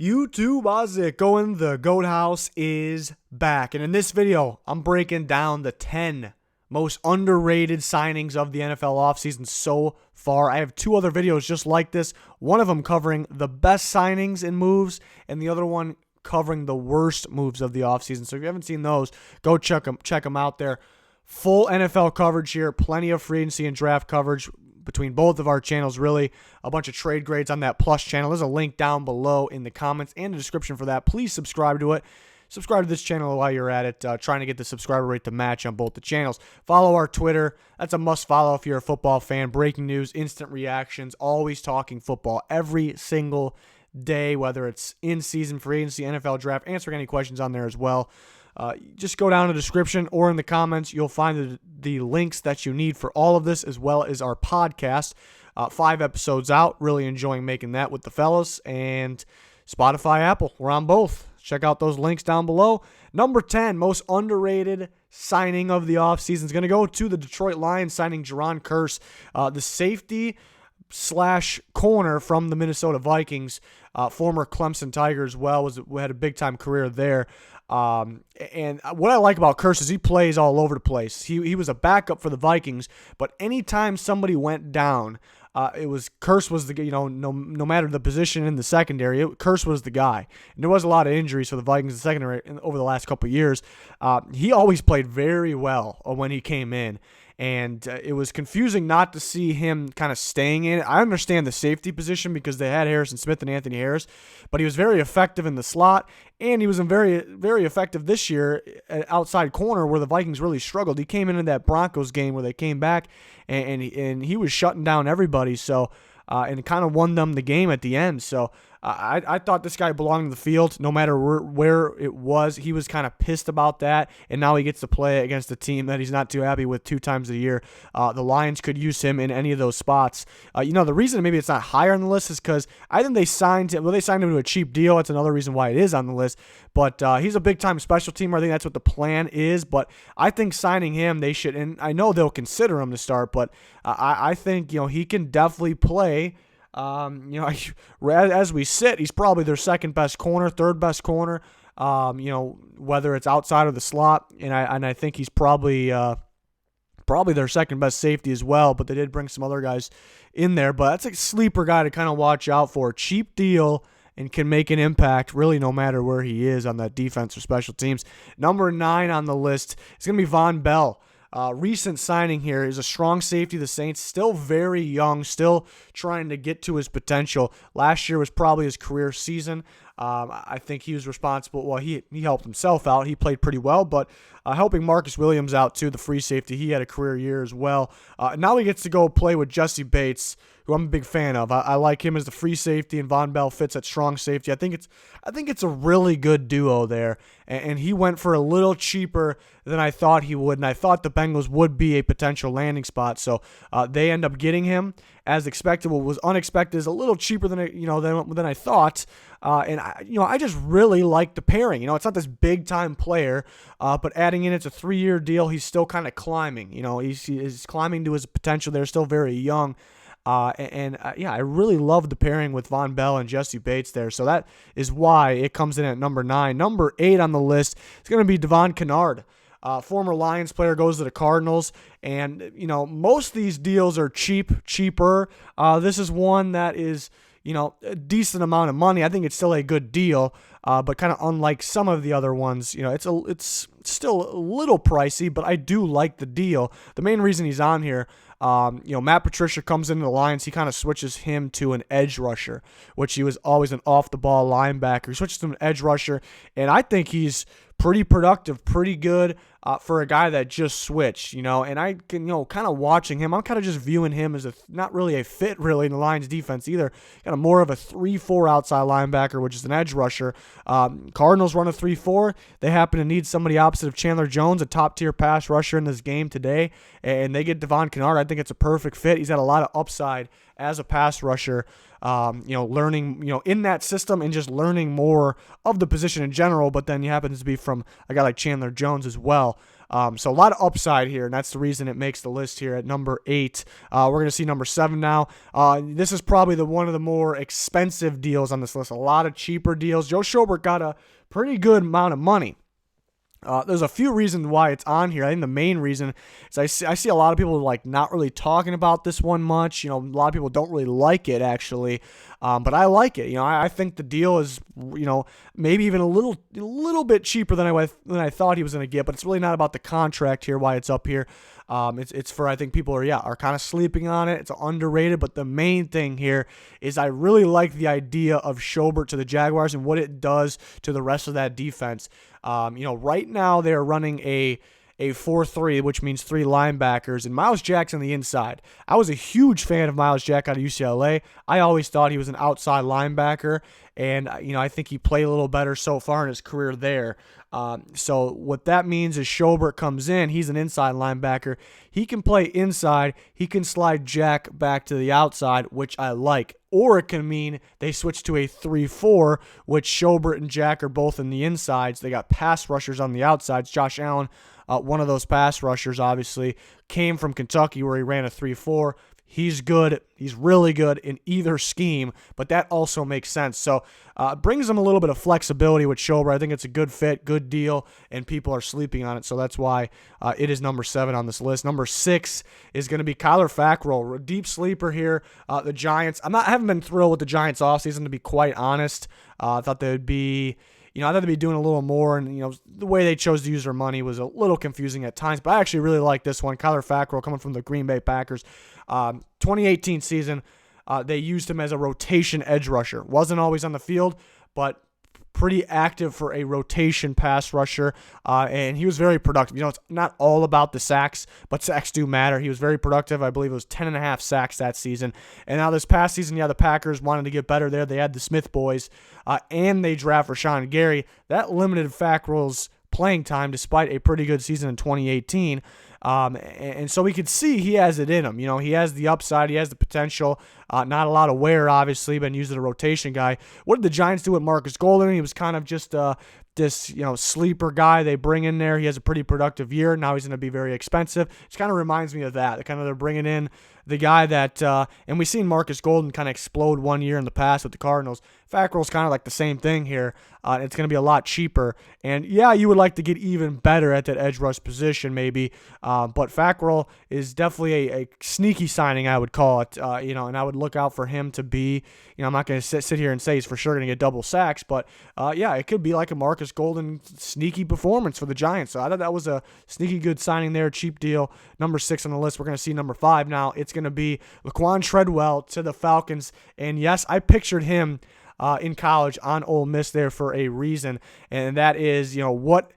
YouTube, how's it going? The Goat House is back. And in this video, I'm breaking down the 10 most underrated signings of the NFL offseason so far. I have two other videos just like this. One of them covering the best signings and moves, and the other one covering the worst moves of the offseason. So if you haven't seen those, go check them out there. Full NFL coverage here, plenty of free agency and draft coverage between both of our channels, really. A bunch of trade grades on that Plus channel. There's a link down below in the comments and the description for that. Please subscribe to it. Subscribe to this channel while you're at it. Trying to get the subscriber rate to match on both the channels. Follow our Twitter. That's a must follow if you're a football fan. Breaking news, instant reactions, always talking football every single day, whether it's in season, free agency, NFL draft, answering any questions on there as well. Just go down in the description or in the comments. You'll find the links that you need for all of this, as well as our podcast. 5 episodes out. Really enjoying making that with the fellas. And Spotify, Apple. We're on both. Check out those links down below. Number 10, most underrated signing of the offseason is going to go to the Detroit Lions, signing JAYRON, the safety / corner from the Minnesota Vikings, former Clemson Tiger as well, had a big-time career there. And what I like about KEARSE is he plays all over the place. He was a backup for the Vikings, but anytime somebody went down, KEARSE was the, no matter the position in the secondary, KEARSE was the guy. And there was a lot of injuries for the Vikings in the secondary over the last couple of years. He always played very well when he came in. And it was confusing not to see him kind of staying in it. I understand the safety position because they had Harrison Smith and Anthony Harris, but he was very effective in the slot, and he was very, very effective this year at outside corner where the Vikings really struggled. He came into that Broncos game where they came back, and he was shutting down everybody. So and kind of won them the game at the end. So I thought this guy belonged in the field no matter where it was. He was kind of pissed about that, and now he gets to play against a team that he's not too happy with 2 times a year. The Lions could use him in any of those spots. The reason maybe it's not higher on the list is because I think they signed him. Well, they signed him to a cheap deal. That's another reason why it is on the list. But he's a big-time special teamer. I think that's what the plan is. But I think signing him, they should, and I know they'll consider him to start, but I think he can definitely play. As we sit, he's probably their second best corner, third best corner. Whether it's outside of the slot, and I think he's probably their second best safety as well. But they did bring some other guys in there. But that's a sleeper guy to kind of watch out for. Cheap deal and can make an impact really no matter where he is on that defense or special teams. Number 9 on the list is going to be Vonn Bell. Recent signing here is a strong safety. The Saints still very young, still trying to get to his potential. Last year was probably his career season. I think he was responsible. Well, he helped himself out. He played pretty well, but helping Marcus Williams out too, the free safety. He had a career year as well. Now he gets to go play with Jessie Bates, who I'm a big fan of. I like him as the free safety, and Vonn Bell fits at strong safety. I think it's a really good duo there, and he went for a little cheaper than I thought he would, and I thought the Bengals would be a potential landing spot. So they end up getting him as expected. What was unexpected is a little cheaper than I thought. And I just really like the pairing. It's not this big time player, but adding in, it's a 3-year deal. He's still kind of climbing. He's climbing to his potential. They're still very young. I really love the pairing with Vonn Bell and Jessie Bates there. So that is why it comes in at number 9. Number 8 on the list is going to be DEVON. Former Lions player, goes to the Cardinals. And, most of these deals are cheaper. This is one that is, a decent amount of money. I think it's still a good deal, but kind of unlike some of the other ones, it's still a little pricey, but I do like the deal. The main reason he's on here, Matt Patricia comes into the Lions. He kind of switches him to an edge rusher, which he was always an off-the-ball linebacker. He switches to an edge rusher, and I think he's pretty productive, pretty good for a guy that just switched, and I can, kind of watching him, I'm kind of just viewing him as not really a fit really in the Lions defense either. Kind of more of a 3-4 outside linebacker, which is an edge rusher. Cardinals run a 3-4. They happen to need somebody opposite of Chandler Jones, a top-tier pass rusher in this game today, and they get DEVON. I think it's a perfect fit. He's had a lot of upside as a pass rusher, learning, in that system and just learning more of the position in general. But then he happens to be from a guy like Chandler Jones as well. So a lot of upside here, and that's the reason it makes the list here at number 8. We're going to see number 7 now. This is probably one of the more expensive deals on this list. A lot of cheaper deals. Joe Schobert got a pretty good amount of money. There's a few reasons why it's on here. I think the main reason is I see a lot of people like not really talking about this one much. A lot of people don't really like it actually, but I like it. I think the deal is maybe even a little bit cheaper than I thought he was going to get. But it's really not about the contract here. Why it's up here. It's for, I think people are kind of sleeping on it. It's underrated, but the main thing here is I really like the idea of Schobert to the Jaguars and what it does to the rest of that defense. Right now they're running a 4-3, which means 3 linebackers, and Myles Jack's on the inside. I was a huge fan of Myles Jack out of UCLA. I always thought he was an outside linebacker, and I think he played a little better so far in his career there. So what that means is Schobert comes in. He's an inside linebacker. He can play inside. He can slide Jack back to the outside, which I like. Or it can mean they switch to a 3-4, which Schobert and Jack are both in the insides. They got pass rushers on the outsides. Josh Allen, one of those pass rushers, obviously, came from Kentucky where he ran a 3-4. He's good. He's really good in either scheme, but that also makes sense. So it brings him a little bit of flexibility with Schobert. I think it's a good fit, good deal, and people are sleeping on it. So that's why it is number 7 on this list. Number 6 is going to be Kyler Fackrell, a deep sleeper here. The Giants. I haven't been thrilled with the Giants offseason, to be quite honest. I thought they would be. I thought they'd be doing a little more, and the way they chose to use their money was a little confusing at times. But I actually really like this one. Kyler Fackrell coming from the Green Bay Packers. 2018 season, they used him as a rotation edge rusher. Wasn't always on the field, but pretty active for a rotation pass rusher, and he was very productive. It's not all about the sacks, but sacks do matter. He was very productive. I believe it was 10.5 sacks that season. And now this past season, the Packers wanted to get better there. They had the Smith boys, and they draft Rashawn Gary. That limited Fackrell's playing time despite a pretty good season in 2018. And so we could see he has it in him. He has the upside. He has the potential. Not a lot of wear, obviously, been used as a rotation guy. What did the Giants do with Marcus Golden? He was kind of just this sleeper guy they bring in there. He has a pretty productive year. Now he's going to be very expensive. It kind of reminds me of that. They're bringing in the guy that, and we've seen Marcus Golden kind of explode one year in the past with the Cardinals. Fackrell's kind of like the same thing here. It's going to be a lot cheaper. And yeah, you would like to get even better at that edge rush position maybe. But Fackrell is definitely a sneaky signing, I would call it. And I would look out for him to be, I'm not going to sit here and say he's for sure going to get double sacks, but yeah, it could be like a Marcus Golden sneaky performance for the Giants. So I thought that was a sneaky good signing there, cheap deal. Number 6 on the list. We're going to see number 5 now. It's going to be LaQuon Treadwell to the Falcons. And yes, I pictured him in college on Ole Miss there for a reason, and that is, what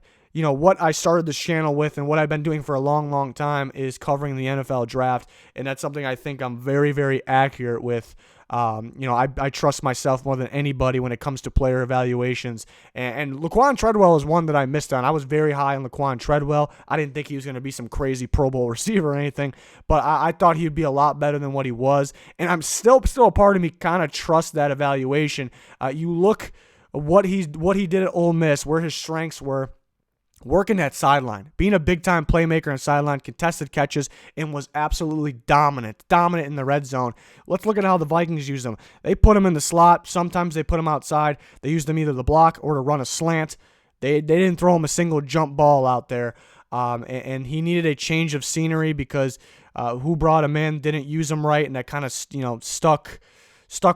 I started this channel with and what I've been doing for a long, long time is covering the NFL draft, and that's something I think I'm very, very accurate with. I trust myself more than anybody when it comes to player evaluations. And LaQuon Treadwell is one that I missed on. I was very high on LaQuon Treadwell. I didn't think he was going to be some crazy Pro Bowl receiver or anything, but I thought he'd be a lot better than what he was. And I'm still a part of me kind of trust that evaluation. You look what he did at Ole Miss, where his strengths were. Working that sideline, being a big-time playmaker on sideline, contested catches, and was absolutely dominant in the red zone. Let's look at how the Vikings use him. They put him in the slot. Sometimes they put him outside. They used him either to block or to run a slant. They didn't throw him a single jump ball out there, and he needed a change of scenery because who brought him in didn't use him right, and that kind of stuck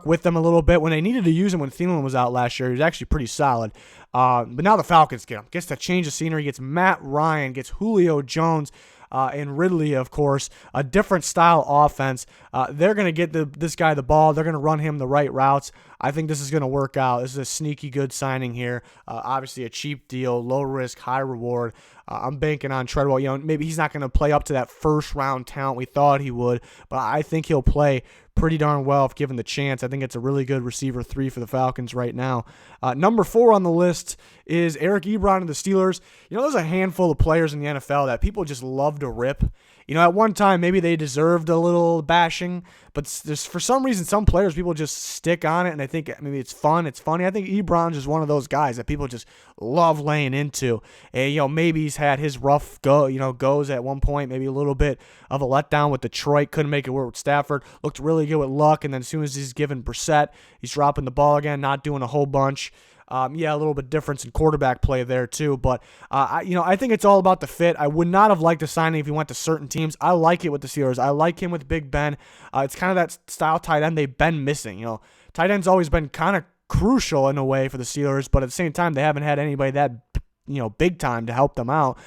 with them a little bit. When they needed to use him when Thielen was out last year, he was actually pretty solid. But now the Falcons get him. Gets to change the scenery. Gets Matt Ryan. Gets Julio Jones. And Ridley, of course, a different style offense. They're going to get this guy the ball. They're going to run him the right routes. I think this is going to work out. This is a sneaky good signing here. Obviously a cheap deal, low risk, high reward. I'm banking on Treadwell. Maybe he's not going to play up to that first round talent we thought he would, but I think he'll play pretty darn well if given the chance. I think it's a really good receiver 3 for the Falcons right now. Number 4 on the list is Eric Ebron of the Steelers. There's a handful of players in the NFL that people just love to rip. at one time, maybe they deserved a little bashing, but there's, for some reason, some players, people just stick on it, and they think maybe it's fun, it's funny. I think EBRON's just one of those guys that people just love laying into. And, maybe he's had his rough goes at one point, maybe a little bit of a letdown with Detroit, couldn't make it work with Stafford, looked really good with Luck, and then as soon as he's given Brissett, he's dropping the ball again, not doing a whole bunch. A little bit difference in quarterback play there too, but I think it's all about the fit. I would not have liked the signing if he went to certain teams. I like it with the Steelers. I like him with Big Ben. It's kind of that style tight end they've been missing. Tight end's always been kind of crucial in a way for the Steelers, but at the same time, they haven't had anybody that big time to help them out.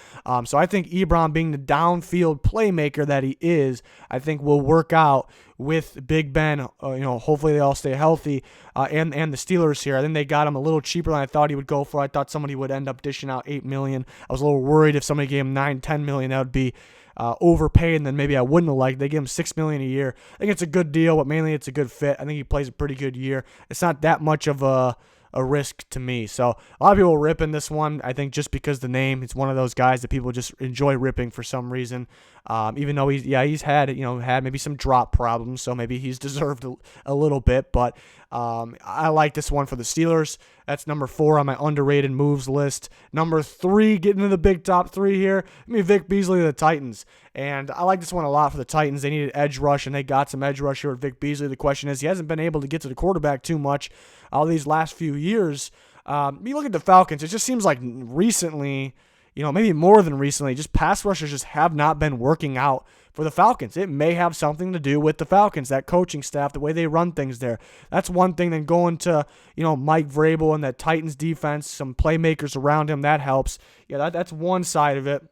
So I think EBRON, being the downfield playmaker that he is, I think will work out with Big Ben. Hopefully they all stay healthy, and the Steelers here. I think they got him a little cheaper than I thought he would go for. I thought somebody would end up dishing out $8 million. I was a little worried if somebody gave him $9-10 million, that would be overpaid, and then maybe I wouldn't have liked. They give him $6 million a year. I think it's a good deal, but mainly it's a good fit. I think he plays a pretty good year. It's not that much of a risk to me. So a lot of people ripping this one, I think, just because the name. It's one of those guys that people just enjoy ripping for some reason. Even though he's had maybe some drop problems, so maybe he's deserved a little bit. But I like this one for the Steelers. That's number 4 on my underrated moves list. Number 3, getting to the big top 3 here, Vic Beasley of the Titans. And I like this one a lot for the Titans. They needed edge rush, and they got some edge rush here with Vic Beasley. The question is, he hasn't been able to get to the quarterback too much all these last few years. You look at the Falcons, it just seems like recently, maybe more than recently, just pass rushers just have not been working out for the Falcons. It may have something to do with the Falcons, that coaching staff, the way they run things there. That's one thing. Then going to, Mike Vrabel and that Titans defense, some playmakers around him, that helps. Yeah, that's one side of it.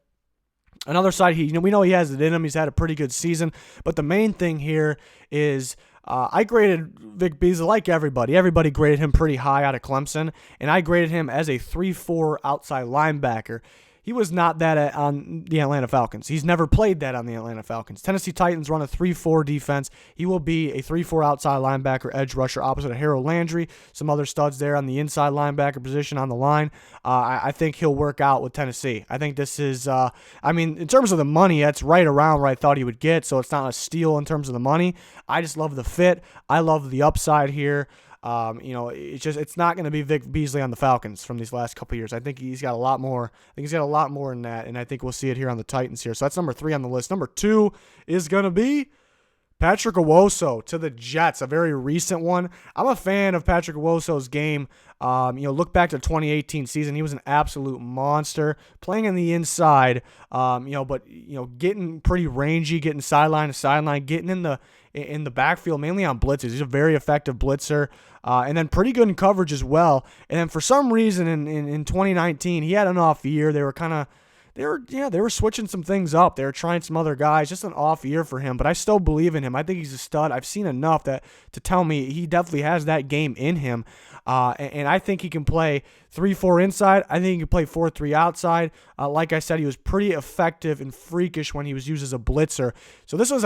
Another side, we know he has it in him. He's had a pretty good season. But the main thing here is I graded Vic Beasley like everybody. Everybody graded him pretty high out of Clemson, and I graded him as a 3-4 outside linebacker. He was not that on the Atlanta Falcons. He's never played that on the Atlanta Falcons. Tennessee Titans run a 3-4 defense. He will be a 3-4 outside linebacker, edge rusher, opposite of Harold Landry. Some other studs there on the inside linebacker position on the line. I think he'll work out with Tennessee. I think this is, in terms of the money, that's right around where I thought he would get, so it's not a steal in terms of the money. I just love the fit. I love the upside here. It's not going to be Vic Beasley on the Falcons from these last couple of years. I think he's got a lot more. In that, and I think we'll see it here on the Titans here. So that's number 3 on the list. Number 2 is going to be Patrick Owusu to the Jets, a very recent one. I'm a fan of Patrick Owusu's game. Look back to the 2018 season. He was an absolute monster, playing in the inside, but getting pretty rangy, getting sideline to sideline, getting in the backfield, mainly on blitzes. He's a very effective blitzer, and then pretty good in coverage as well. And then for some reason in 2019, he had an off year. They were switching some things up. They were trying some other guys. Just an off year for him, but I still believe in him. I think he's a stud. I've seen enough to tell me he definitely has that game in him. And I think he can play 3-4 inside. I think he can play 4-3 outside. Like I said, he was pretty effective and freakish when he was used as a blitzer. So this was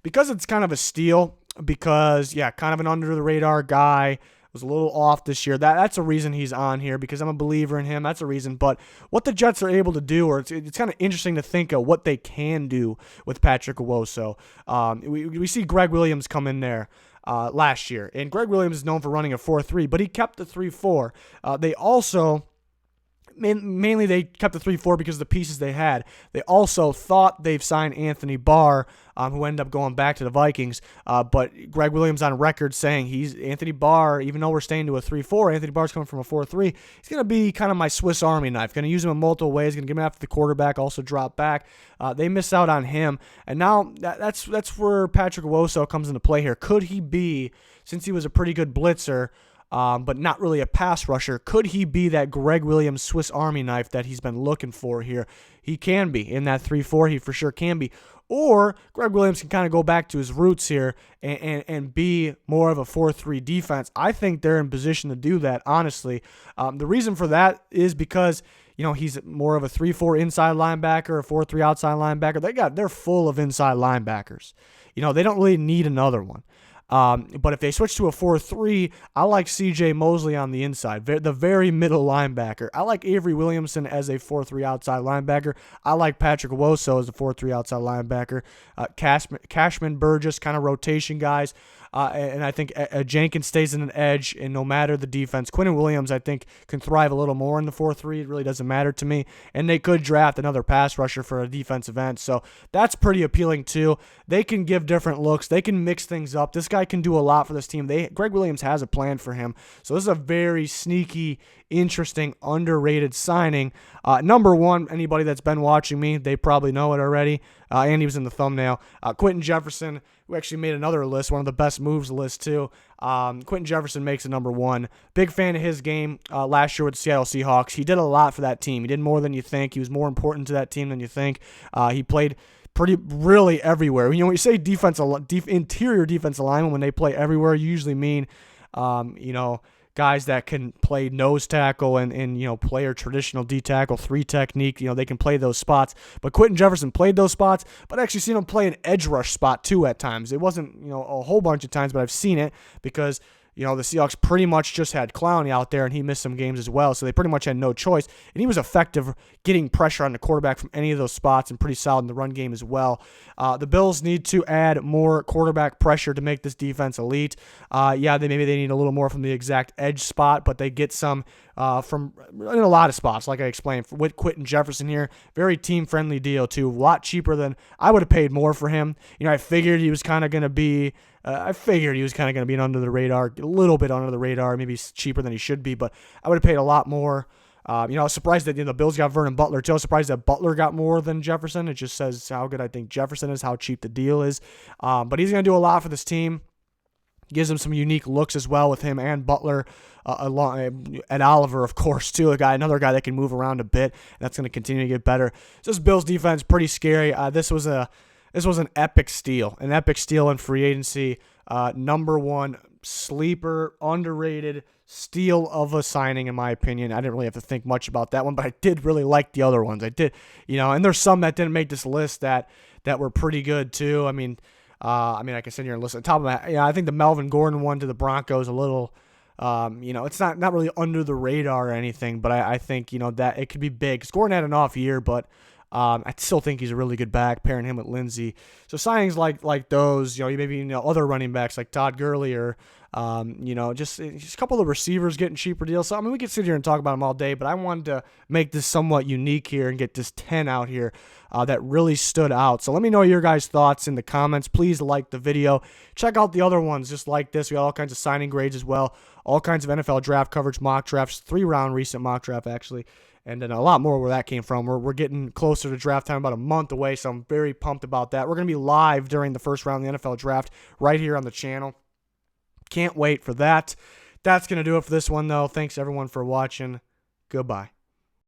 because it's kind of a steal, because, kind of an under-the-radar guy. Was a little off this year. That's a reason he's on here, because I'm a believer in him. That's a reason. But what the Jets are able to do, or it's kind of interesting to think of what they can do with Patrick Owusu. We see Greg Williams come in there last year, and Greg Williams is known for running a 4-3, but he kept the 3-4. They also... Mainly they kept the 3-4 because of the pieces they had. They also thought they've signed Anthony Barr, who ended up going back to the Vikings. But Greg Williams on record saying Anthony Barr, even though we're staying to a 3-4, Anthony Barr's coming from a 4-3. He's going to be kind of my Swiss Army knife. Going to use him in multiple ways. Going to get him after the quarterback, also drop back. They miss out on him. And now that's where Patrick Owusu comes into play here. Could he be, since he was a pretty good blitzer, but not really a pass rusher, could he be that Greg Williams Swiss Army knife that he's been looking for here? He can be. In that 3-4, he for sure can be. Or Greg Williams can kind of go back to his roots here and be more of a 4-3 defense. I think they're in position to do that, honestly. The reason for that is because he's more of a 3-4 inside linebacker, a 4-3 outside linebacker. They're full of inside linebackers. They don't really need another one. But if they switch to a 4-3, I like C.J. Mosley on the inside, the very middle linebacker. I like Avery Williamson as a 4-3 outside linebacker. I like Patrick Woso as a 4-3 outside linebacker. Cashman, Burgess, kind of rotation guys. And I think Jenkins stays in an edge, and no matter the defense, Quinton Williams, I think, can thrive a little more in the 4-3. It really doesn't matter to me. And they could draft another pass rusher for a defensive end. So that's pretty appealing, too. They can give different looks. They can mix things up. This guy can do a lot for this team. Greg Williams has a plan for him. So this is a very sneaky, interesting, underrated signing. Number one, anybody that's been watching me, they probably know it already. And he was in the thumbnail. Quinton Jefferson, who actually made another list, one of the best moves list too. Quinton Jefferson makes it number one. Big fan of his game last year with the Seattle Seahawks. He did a lot for that team. He did more than you think. He was more important to that team than you think. He played really everywhere. You know, when you say interior defense alignment, when they play everywhere, you usually mean, guys that can play nose tackle and play a traditional D tackle 3 technique. They can play those spots. But Quinton Jefferson played those spots, but I actually seen him play an edge rush spot too at times. It wasn't, a whole bunch of times, but I've seen it because the Seahawks pretty much just had Clowney out there, and he missed some games as well, so they pretty much had no choice. And he was effective getting pressure on the quarterback from any of those spots and pretty solid in the run game as well. The Bills need to add more quarterback pressure to make this defense elite. Maybe they need a little more from the exact edge spot, but they get some from in a lot of spots, like I explained, with Quinton Jefferson here. Very team-friendly deal, too. A lot cheaper than I would have paid more for him. I figured he was kind of going to be an under the radar, a little bit under the radar, maybe cheaper than he should be, but I would have paid a lot more. I was surprised that the Bills got Vernon Butler too. I was surprised that Butler got more than Jefferson. It just says how good I think Jefferson is, how cheap the deal is. But he's going to do a lot for this team. Gives them some unique looks as well with him and Butler, and Oliver, of course, too. Another guy that can move around a bit. And that's going to continue to get better. So this Bills defense, pretty scary. This was an epic steal in free agency. Number one sleeper, underrated steal of a signing, in my opinion. I didn't really have to think much about that one, but I did really like the other ones. I did, and there's some that didn't make this list that were pretty good too. I can sit here and listen. Top of my, I think the Melvin Gordon one to the Broncos a little. It's not really under the radar or anything, but I think that it could be big. 'Cause Gordon had an off year, but I still think he's a really good back, pairing him with Lindsey. So signings like those, maybe other running backs like Todd Gurley or just a couple of receivers getting cheaper deals. So we could sit here and talk about them all day, but I wanted to make this somewhat unique here and get this 10 out here that really stood out. So let me know your guys' thoughts in the comments. Please like the video. Check out the other ones just like this. We got all kinds of signing grades as well, all kinds of NFL draft coverage, mock drafts, 3-round recent mock draft actually. And then a lot more where that came from. We're getting closer to draft time, about a month away, so I'm very pumped about that. We're going to be live during the first round of the NFL draft right here on the channel. Can't wait for that. That's going to do it for this one, though. Thanks, everyone, for watching. Goodbye.